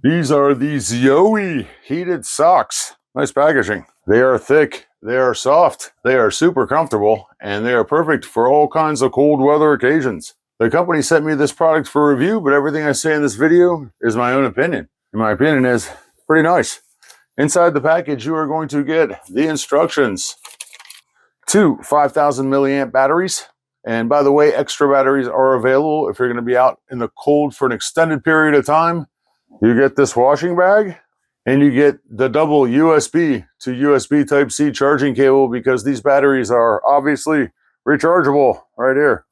These are the ZUOYI heated socks. Nice packaging. They are thick, they are soft, they are super comfortable, and they are perfect for all kinds of cold weather occasions. The company sent me this product for review, but everything I say in this video is my own opinion. And my opinion is pretty nice. Inside the package, you are going to get the instructions. 2 5,000 milliamp batteries. And by the way, extra batteries are available if you're going to be out in the cold for an extended period of time. You get this washing bag, and you get the double USB to USB Type-C charging cable because these batteries are obviously rechargeable right here.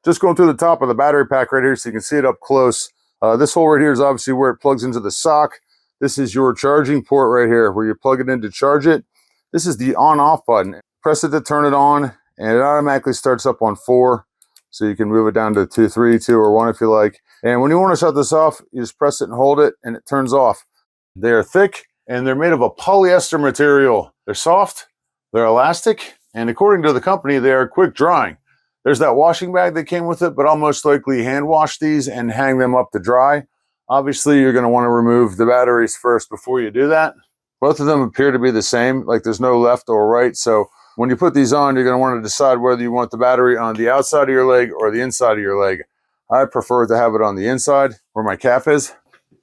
Just going through the top of the battery pack right here so you can see it up close. This hole right here is obviously where it plugs into the sock. This is your charging port right here where you plug it in to charge it. This is the on-off button. Press it to turn it on, and it automatically starts up on 4. So you can move it down to 2, 3, 2, or 1 if you like. And when you want to shut this off, you just press it and hold it, and it turns off. They are thick, and they're made of a polyester material. They're soft, they're elastic, and according to the company, they are quick drying. There's that washing bag that came with it, but I'll most likely hand wash these and hang them up to dry. Obviously, you're going to want to remove the batteries first before you do that. Both of them appear to be the same, like there's no left or right, so when you put these on, you're going to want to decide whether you want the battery on the outside of your leg or the inside of your leg. I prefer to have it on the inside where my calf is.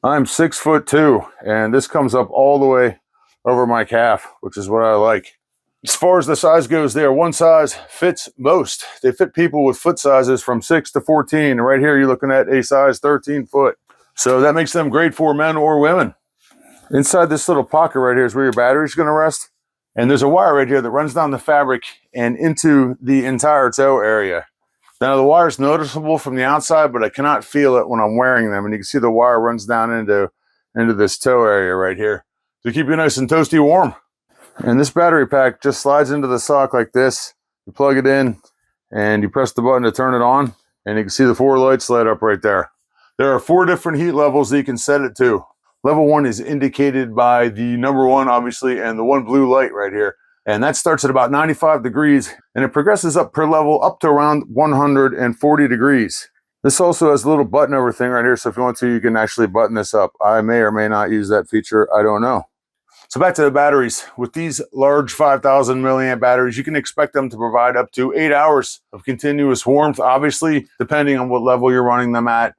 I'm 6'2", and this comes up all the way over my calf, which is what I like. As far as the size goes, they are one size fits most. They fit people with foot sizes from 6 to 14. And right here, you're looking at a size 13 foot. So that makes them great for men or women. Inside this little pocket right here is where your battery's going to rest. And there's a wire right here that runs down the fabric and into the entire toe area. Now the wire is noticeable from the outside, but I cannot feel it when I'm wearing them. And you can see the wire runs down into this toe area right here to keep you nice and toasty warm. And this battery pack just slides into the sock like this. You plug it in and you press the button to turn it on, and you can see the 4 lights light up right there. There are 4 different heat levels that you can set it to. Level 1 is indicated by the number 1, obviously, and the 1 blue light right here. And that starts at about 95 degrees, and it progresses up per level up to around 140 degrees. This also has a little button over thing right here, so if you want to, you can actually button this up. I may or may not use that feature, I don't know. So back to the batteries. With these large 5,000 milliamp batteries, you can expect them to provide up to 8 hours of continuous warmth, obviously, depending on what level you're running them at.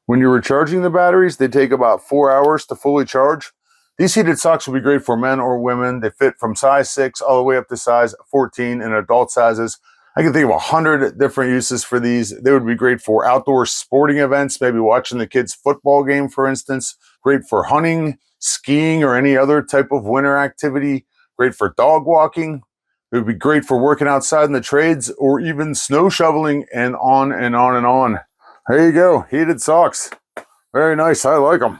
When you're recharging the batteries, they take about 4 hours to fully charge. These heated socks will be great for men or women. They fit from size 6 all the way up to size 14 in adult sizes. I can think of 100 different uses for these. They would be great for outdoor sporting events, maybe watching the kids' football game, for instance. Great for hunting, skiing, or any other type of winter activity. Great for dog walking. It would be great for working outside in the trades or even snow shoveling, and on and on and on. There you go, heated socks. Very nice, I like them.